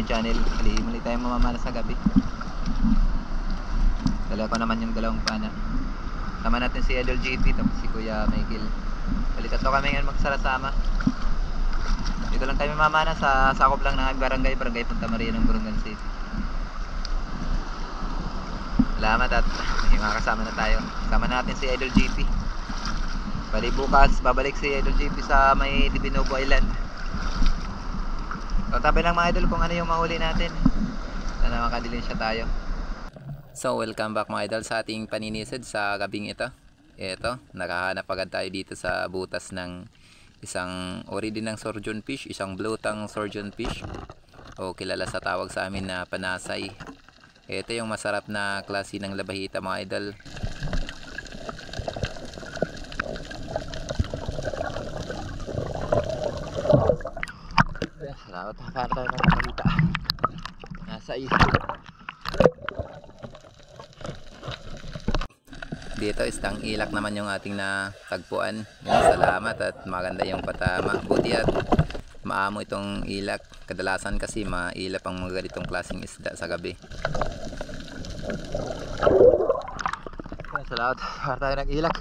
may channel. Mali tayong mamamana sa gabi. Dala ko naman yung dalawang pana. Sama natin si Idol GP tapos si Kuya Michael. Balikat to kami ngayon magsarasama. Dito lang tayo mamamana sa sakop lang ng barangay Punta Maria ng Burungan City. Salamat at may mga kasama na tayo. Kasama natin si Idol GP. Bali bukas babalik si Idol GP sa may Divinovo Island. So tabi lang mga idol kung ano yung mahuli natin. Sana makadilin siya tayo. So welcome back mga idol sa ating paninisid sa gabing ito. Ito, nakahanap agad tayo dito sa butas ng isang ori din ng surgeon fish, isang blutang surgeon fish o kilala sa tawag sa amin na panasay. Ito yung masarap na klase ng labahita mga idol. Salamat, para tayo nakakita. Nasa isip. Dito istang ilak naman yung ating natagpuan. Salamat at maganda yung patama. Buti at maamo itong ilak. Kadalasan kasi mailap ang mga ganitong klaseng isda sa gabi. Salamat, para tayo nag-ilak.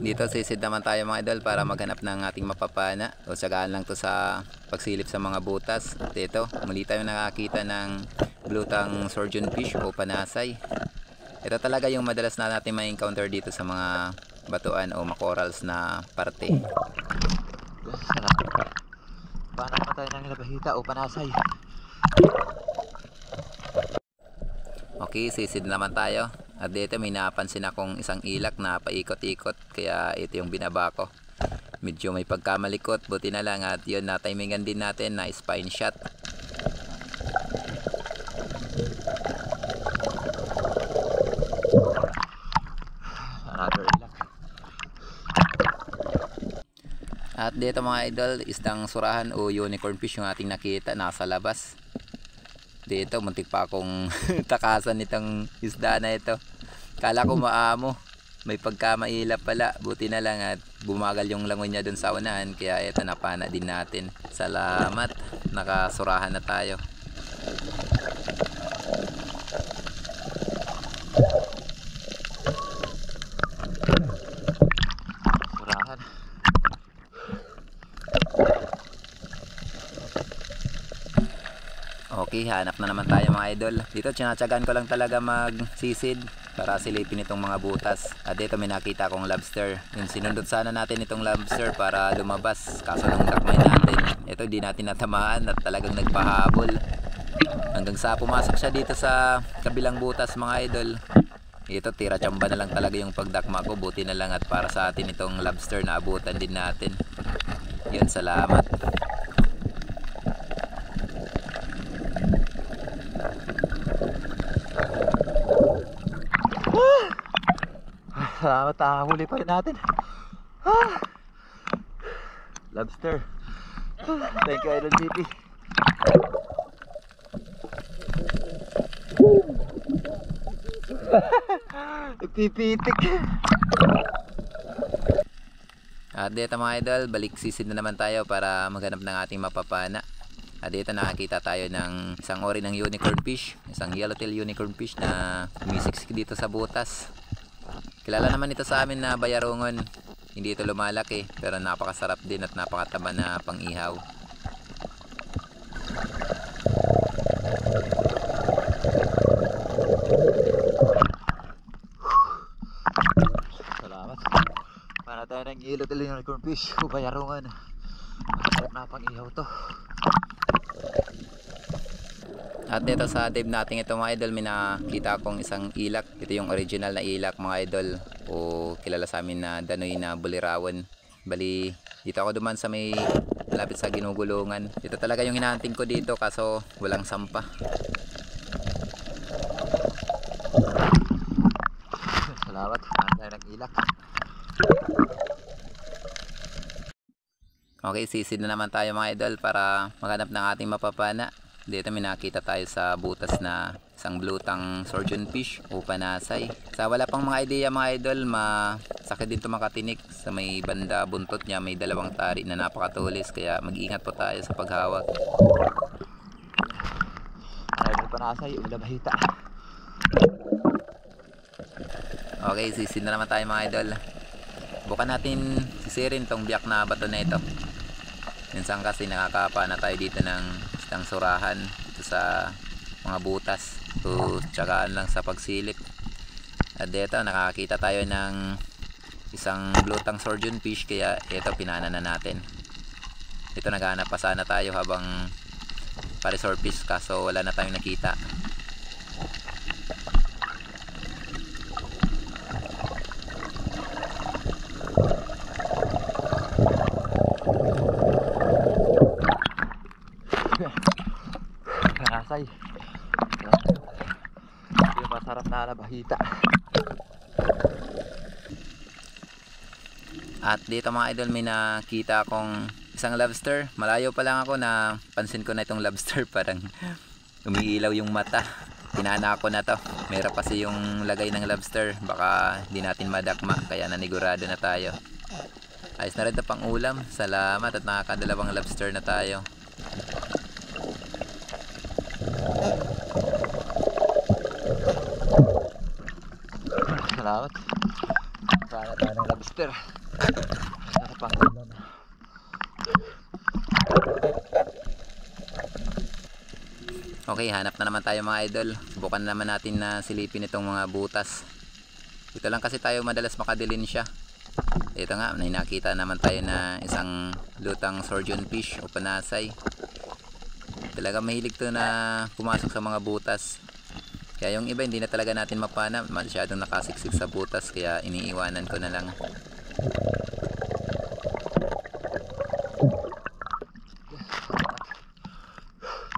Dito sisid naman tayo mga idol para maghanap ng ating mapapana. O sagaan lang to sa pagsilip sa mga butas. Dito, muli tayo nakakita ng blutang surgeon fish o panasay. Ito talaga yung madalas na natin ma-encounter dito sa mga batuan o makorals na parte. Paano pa tayo ng labahita o panasay? Okay, sisid naman tayo. At dito may napansin akong isang ilak na paikot-ikot, kaya ito yung binaba ko. Medyo may pagkamalikot, buti na lang at yun, natimingan din natin na spine shot. Another ilak. At dito mga idol, isdang surahan o unicorn fish yung ating nakita, nasa labas. Dito, muntik pa akong takasan nitong isda na ito. Kala ko maamo, may pagkamailap pala. Buti na lang at bumagal yung langoy niya dun sa unahan. Kaya ito, napana din natin. Salamat, nakasurahan na tayo. Surahan. Okay, hanap na naman tayo mga idol. Dito tsinatsagaan ko lang talaga magsisid para silipin itong mga butas. At dito may nakita akong lobster. Yung sinundot sana natin itong lobster para lumabas. Kaso nung dakmay natin, ito di natin natamaan at talagang nagpahabol. Hanggang sa pumasok siya dito sa kabilang butas mga idol. Ito tira tsamba na lang talaga yung pagdakma ko. Buti na lang at para sa atin itong lobster na abutan din natin. Yun, salamat. Salamat, huli pa rin natin. Lobster. Thank you Idol GP. Nagpipitik. At dito mga idol, balik sisid na naman tayo para maghanap ng ating mapapana. At dito nakakita tayo ng isang ori ng unicorn fish, isang yellowtail unicorn fish na umisiksik dito sa butas. Kilala naman ito sa amin na bayarungon. Hindi ito lumalaki pero napakasarap din at napakataba na pang-ihaw. Salamat. Para tayo ng yellowtail unicorn fish o bayarungon. Masarap na pang-ihaw to. At dito sa dive natin ito mga idol, may nakita akong isang ilak. Ito yung original na ilak mga idol, o kilala sa amin na danoy na bulirawan. Bali, dito ako duman sa may malapit sa ginugulungan. Ito talaga yung hinahunting ko dito kaso walang sampa. Salamat, tayo ng ilak. Okay, sisid na naman tayo mga idol para maghanap ng ating mapapana. Dito may nakita tayo sa butas na isang blutang surgeon fish o panasay. Sa wala pang mga idea mga idol, masakit din ito makatinik. Sa may banda buntot niya may dalawang tari na napakatulis, kaya mag-ingat po tayo sa paghawak. Idol panasay, ulam mahita. Okay, sisin na naman tayo mga idol. Bukan natin sisirin tong biyak na bato na ito. Minsan kasi nakakapa na tayo dito ng isang surahan dito sa mga butas. So, tsagaan lang sa pagsilip. At dito nakakita tayo ng isang blutang surgeon fish, kaya ito pinana na natin. Ito naghahanap pa sana tayo habang pa-resurface, kaso wala na tayong nakita. Panasay. Yung masarap na alabahita. At dito mga idol, may nakita akong isang lobster. Malayo pa lang ako na pansin ko na itong lobster, parang umiilaw yung mata. Pinana ko na to. Meron kasi yung lagay ng lobster, baka hindi natin madakma, kaya nanigurado na tayo. Ayos na rin ito pang ulam. Salamat at nakakadalawang lobster na tayo. Salamat. Sana tayo ng lobster. Sana pang ulam. Okay, hanap na naman tayo mga idol. Subukan naman natin na silipin itong mga butas. Dito lang kasi tayo madalas makadilin siya. Ito nga, may nakita naman tayo na isang lutang surgeon fish o panasay. Talaga mahilig to na pumasok sa mga butas. Kaya yung iba hindi na talaga natin mapana, masyadong nakasiksik sa butas, kaya iniiwanan ko na lang.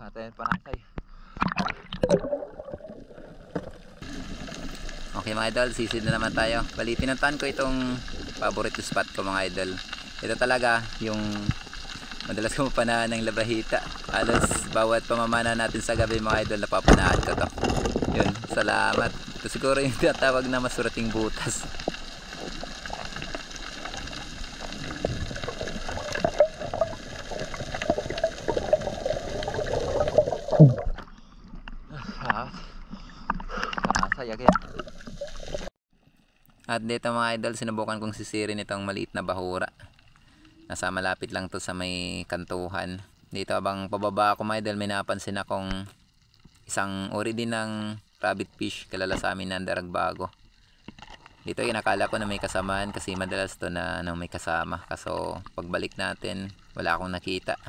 Natin panasay. Okay mga idol, sisid na naman tayo. Bali, pinuntahan ko itong favorite spot ko mga idol. Ito talaga yung madalas ko mapanahan ng labahita. Halos bawat pamamana natin sa gabi mga idol, napapanahan ko to. Yun, salamat. Ito siguro yung tinatawag na masurating butas. Panasay again. At dito mga idol, sinubukan kong sisirin itong maliit na bahura. Nasa malapit lang to sa may kantuhan. Dito habang pababa ako mga idol, may napansin akong isang uri din ng rabbit fish, kilala sa amin na daragbago. Dito inakala ko na may kasamahan kasi madalas to na may kasama. Kaso pagbalik natin, wala akong nakita.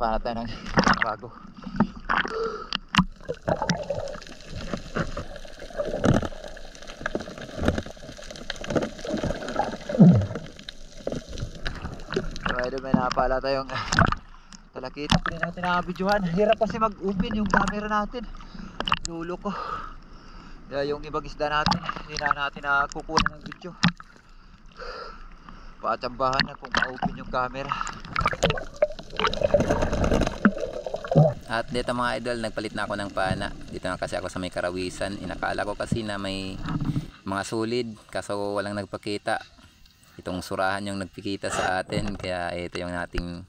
Para tayo ng bago. So, may napala tayong talakit. Hindi natin nakabidyohan. Hirap kasi mag-open yung camera natin. Lulo ko. Kaya yung ibang isda natin, hindi na natin nakukuha ng video. Patsambahan na kung ma-open yung camera. At dito mga idol, nagpalit na ako ng pana. Dito na kasi ako sa may karawisan. Inakala ko kasi na may mga sulid, kaso walang nagpakita. Itong surahan yung nagpakita sa atin. Kaya ito yung nating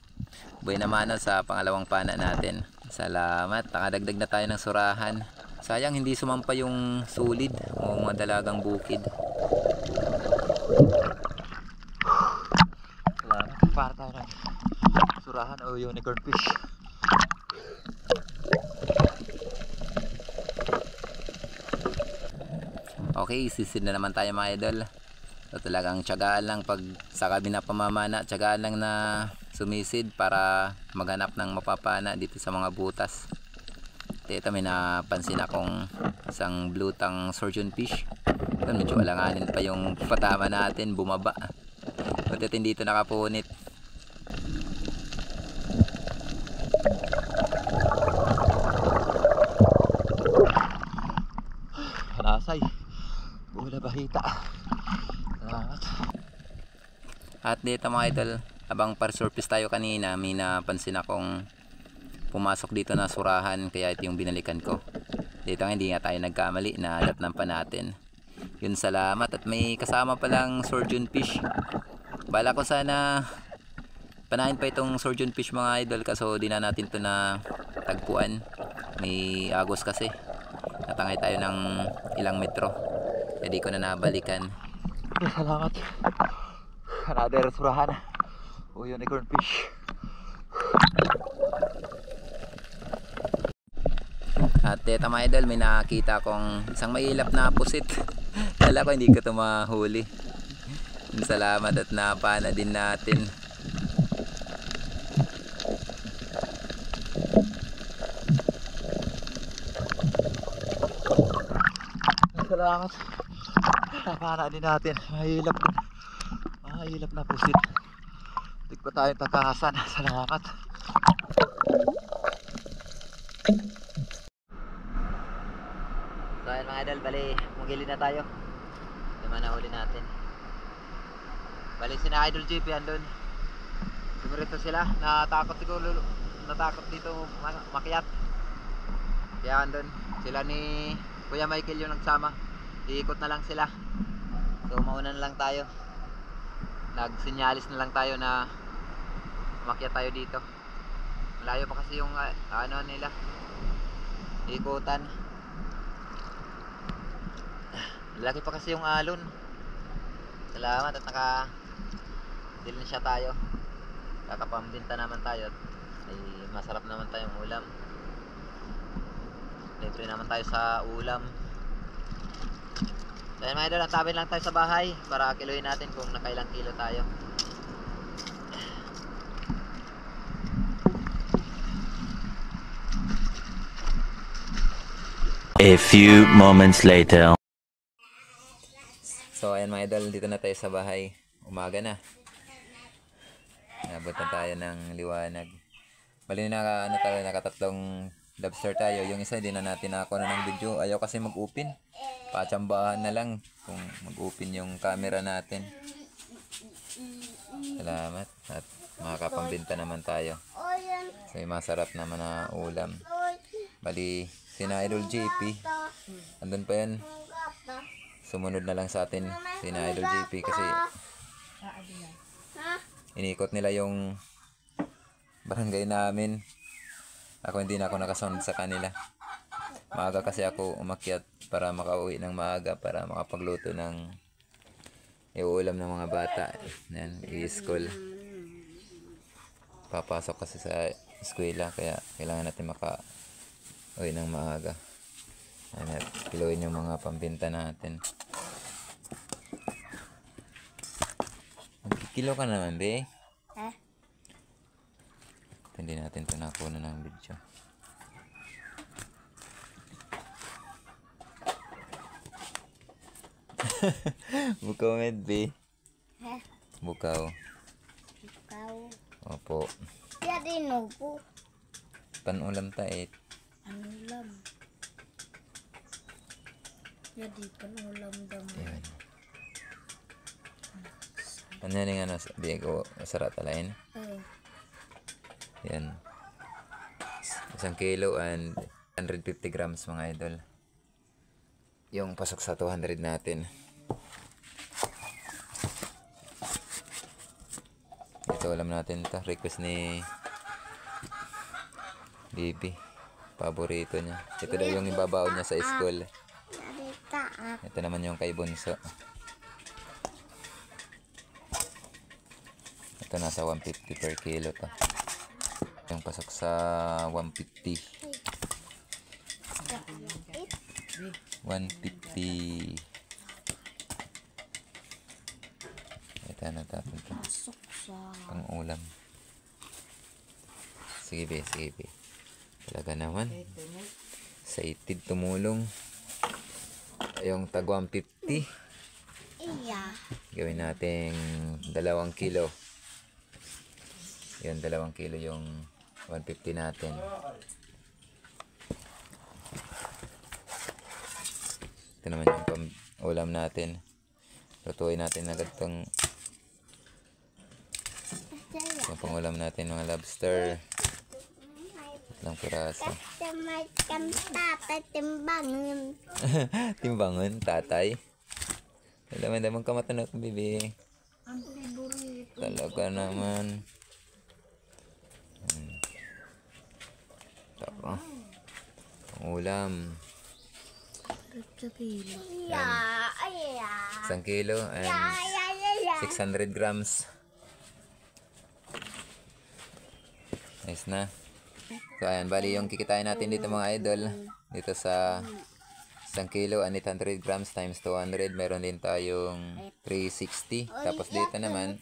buhay na mano sa pangalawang pana natin. Salamat, nakadagdag na tayo ng surahan. Sayang hindi sumampa yung sulid o mga dalagang bukid. Salamat, para tayo ng surahan o unicorn fish. Okay, sisid na naman tayo mga idol. So, talagang tiyagaan lang pag sa kabi na pamamana, tiyagaan lang na sumisid para maghanap ng mapapana dito sa mga butas. Dito may napansin akong isang blutang surgeon fish. Ito, medyo alanganin pa yung patama natin, bumaba. Buti dito nakapunit. Pasay, Bula Bahita. Salamat. At dito mga idol, habang par-surface tayo kanina, may napansin akong pumasok dito na surahan, kaya ito yung binalikan ko. Dito nga hindi nga tayo nagkamali, nadatnan pa natin. Yun, salamat. At may kasama palang surgeon fish. Bala ko sana panahin pa itong surgeon fish mga idol, kaso di na natin to na tagpuan. May agos kasi. Natangay tayo ng ilang metro. Kaya di ko na nabalikan. Salamat. Another surahan. Unicorn fish. At eto mga idol, may nakakita akong isang mailap na pusit. Kala ko hindi ko ito mahuli. Salamat at napana din natin. Salamat. Napana din natin. Mahilap na pusit. Hindi pa tayong takasan. Salamat. So ayan mga idol, bali mugili na tayo. Yung mga nahuli natin. Bali sina Idol JP andun. Sumurito sila. Natakot dito makiat. Kaya andun. Sila ni Kuya Michael yung nagsama. Iikot na lang sila. So mauna na lang tayo. Nagsinyalis na lang tayo na makiat tayo dito. Malayo pa kasi yung ano nila. Ikutan. Laki pa kasi yung alon. Salamat at naka-dilensya tayo. Kakapambinta naman tayo at ay masarap naman tayong ulam. Libre naman tayo sa ulam. Dahil mga idol, antabin lang tayo sa bahay para kiluhin natin kung nakailang kilo tayo. A few moments later. So ayan mga idol, dito na tayo sa bahay. Umaga na. Nabot na tayo ng liwanag. Bali na nakatatlong lobster tayo. Yung isa hindi na natin nakuha ng video. Ayaw kasi mag-open. Patsambahan na lang kung mag-open yung camera natin. Salamat. At makakapambinta naman tayo. So masarap naman na ulam. Bali sina Idol JP andun pa yan. Sumunod na lang sa atin sina Idol JP kasi inikot nila yung barangay namin. Ako hindi na ako nakasunod sa kanila. Maaga kasi ako umakyat para makauwi ng maaga para makapagluto ng iuulam ng mga bata. Yan, i-school. Papasok kasi sa eskwela kaya kailangan natin makauwi ng maaga. Yan, at kiluin yung mga pambinta natin. Kilo ka naman, be? Hindi natin ito nakuha ng video. Bukaw med, be? Bukaw. Bukaw. Opo. Kaya din po. Panulam tayo. Anulam. Ya di panulam damo. Yan. Ano yung ano, Diego, sarap talain? Yan. 1 kilo and 150 grams mga idol. Yung pasok sa 200 natin. Ito alam natin to. Request ni Bibi. Paborito niya. Ito daw yung ibabaw niya sa school. Ito naman yung kay Bunso. Ito nasa 150 per kilo to. Yung pasok sa 150. 150. Ito na natin to. Pang ulam. Sige be, sige be. Talaga naman. Excited tumulong. Yung tag 150. Iya. Gawin natin 2 kilo. Yun, 2 kilo yung 150 natin. Ito naman yung ulam natin. Lutuin natin agad itong yung pangulam natin, mga lobster. Tatlong piraso. Kasama kang tatay timbangan. Timbangan, tatay. Alam ka matanong, bibi. Ang favorito. Talaga naman. Ito po. Pangulam. Sa kilo. 1 kilo and 600 grams. Nice na. So ayan, bali yung kikitain natin dito mga idol. Dito sa 1 kilo and 800 grams times 200. Meron din tayong 360. Tapos dito naman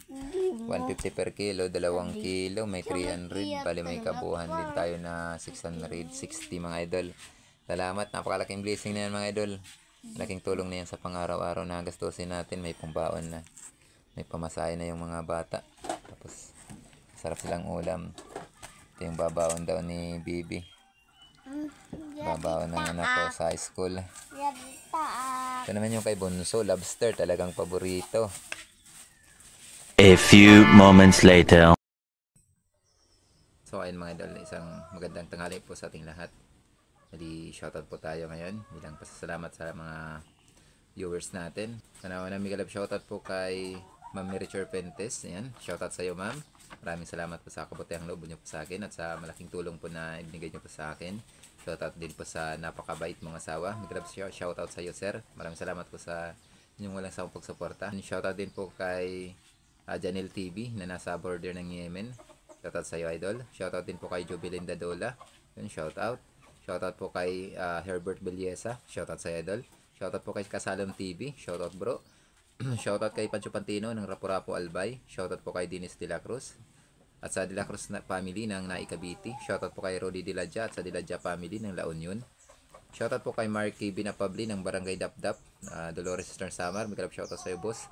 150 per kilo, 2 kilo, may 300. Bali may kabuuan din tayo na 660 mga idol. Salamat, napakalaking blessing na yan mga idol. Laking tulong na yan sa pang-araw-araw na gastusin natin. May pambaon na. May pamasahe na yung mga bata. Tapos, sarap silang ulam. Ito yung babaon daw ni Bibi. Babaon ng anak ko sa high school. Ito naman yung kay Bunso, lobster. Talagang paborito. A few moments later. So, ayun mga idol. Isang magandang tanghali po sa ating lahat. Jadi shoutout po tayo ngayon bilang pasasalamat sa mga viewers natin. Sana migalab shoutout po kay Ma'am Merichor Pentes. Ayan, shoutout sa iyo ma'am. Maraming salamat po sa kabutihang loob niyo po sa akin at sa malaking tulong po na ibinigay niyo po sa akin. Shoutout din po sa napakabait mong asawa. Migalab shoutout sa iyo sir. Maraming salamat po sa inyong walang sawang pagsuporta. Shoutout din po kay Janel TV na nasa border ng Yemen. Shoutout sa iyo idol. Shoutout din po kay Jubilinda Dola. Yun, shoutout. Shoutout po kay Herbert Belleza. Shoutout sa idol. Shoutout po kay Kasalom TV. Shoutout bro. Shoutout kay Pancho Pantino ng Rapo-Rapo Albay. Shoutout po kay Dennis De La Cruz. At sa De La Cruz na family ng Naikabiti. Shoutout po kay Rodi Diladja at sa Diladja family ng La Union. Shoutout po kay Marky Binapabli ng Barangay Dapdap. Dolores Eastern Samar. Migalap shoutout sa iyo boss.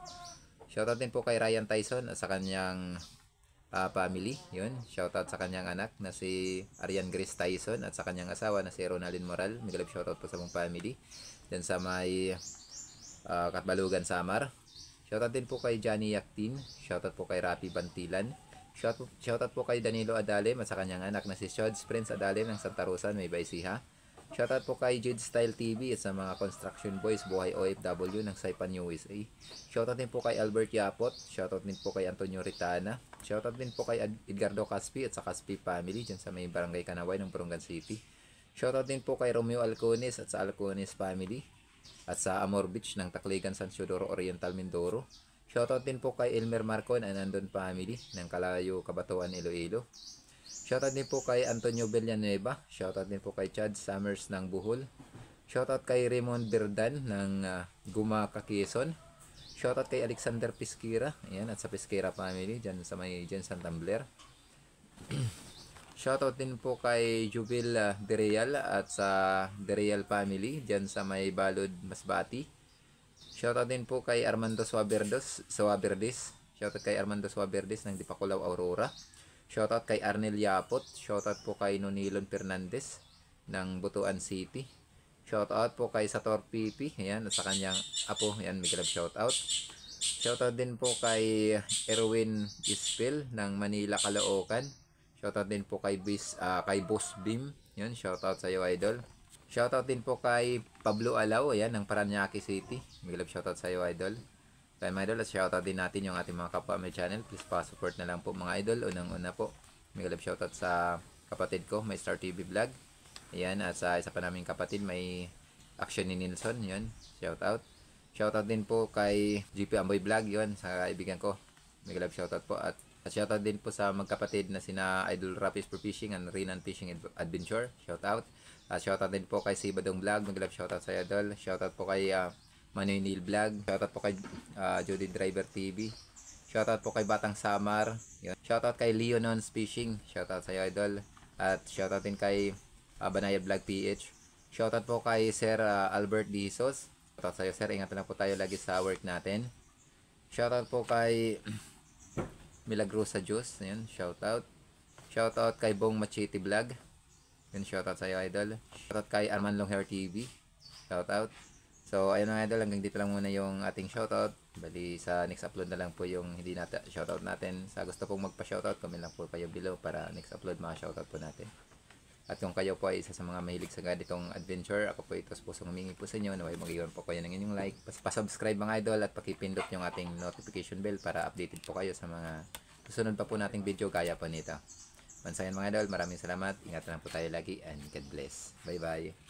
Shoutout din po kay Ryan Tyson at sa kanyang family, yun, shoutout sa kanyang anak na si Arian Grace Tyson at sa kanyang asawa na si Ronaldin Moral. Migalap shoutout po sa mong family dyan sa may Katbalugan, Samar. Shoutout din po kay Johnny Yaktin. Shoutout po kay Rapi Bantilan. Shoutout po kay Danilo Adalem at sa kanyang anak na si Shods Prince Adalem ng Santa Rosa, may Baysiha. Shoutout po kay Jude Style TV at sa mga construction boys buhay OFW ng Saipan USA. Shoutout din po kay Albert Yapot. Shoutout din po kay Antonio Ritana. Shoutout din po kay Edgardo Caspi at sa Caspi family dyan sa may Barangay Kanaway ng Purungan City. Shoutout din po kay Romeo Alcones at sa Alcones family at sa Amor Beach ng Tacligan, San Teodoro Oriental, Mindoro. Shoutout din po kay Elmer Marcon and Andon family ng Kalayo, Cabatuan, Iloilo. Shoutout din po kay Antonio Villanueva. Shoutout din po kay Chad Summers ng Bohol. Shoutout kay Raymond Berdan ng Gumaca, Quezon. Shoutout kay Alexander Pesquera. Ayan, at sa Pesquera family dyan sa may Jensen Tumbler. Shoutout din po kay Jubil Dereal at sa Dereal family dyan sa may Balod, Masbati. Shoutout din po kay Armando Suaberdes. Shoutout kay Armando Suaberdes ng Dipakulaw, Aurora. Shoutout kay Arnel Yapot. Shoutout po kay Nonilon Fernandez ng Butuan City. Shoutout po kay Sator Pipi. Ayan, at sa kanyang apo. Ayan, may galab shoutout. Shoutout din po kay Erwin Ispil ng Manila, Caloocan. Shoutout din po kay Boss Bim. Ayan, shoutout sa iyo idol. Shoutout din po kay Pablo Alaw. Ayan, ng Paranaque City. May galab shoutout sa iyo idol. Kaya mga idol, at shoutout din natin yung ating mga kapwa may channel. Please pa-support na lang po mga idol. Unang-una po, may galab shoutout sa kapatid ko, may Star TV Vlog. Ayan, at sa isa pa naming kapatid, may Action ni Nilsson. Yun, shoutout. Shoutout din po kay GP Amboy Vlog. Yun, sa kaibigan ko. May galab shoutout po. At shoutout din po sa magkapatid na sina Idol Rapis for Fishing and Rinan Fishing Adventure. Shoutout. At shoutout din po kay Sibadong Vlog. May galab shoutout sa idol. Shoutout po kay Manoy Neil Vlog. Shoutout po kay Jody Driver TV. Shoutout po kay Batang Samar. Yun. Shoutout kay Leonons Fishing. Shoutout sa iyo idol. At shoutout din kay Banaya Vlog PH. Shoutout po kay Sir Albert Dizos. Shoutout sa iyo sir. Ingatan lang po tayo lagi sa work natin. Shoutout po kay Milagrosa Juice. Yun, shoutout. Shoutout kay Bong Machete Vlog. Yun, shoutout sa iyo idol. Shoutout kay Arman Long Hair TV. Shoutout. So, ayun mga idol, hanggang dito lang muna yung ating shoutout. Bali, sa next upload na lang po yung hindi natin shoutout natin. Sa gusto pong magpa-shoutout, comment lang po kayo below para next upload shoutout po natin. At kung kayo po ay isa sa mga mahilig sa ganitong adventure, ako po ito's pusong humingi po sa inyo na mag-iwan po kayo ng inyong like. Pa-subscribe mga idol at pakipindot yung ating notification bell para updated po kayo sa mga susunod pa po nating video gaya po nito. Once again mga idol, maraming salamat. Ingat lang po tayo lagi and God bless. Bye bye.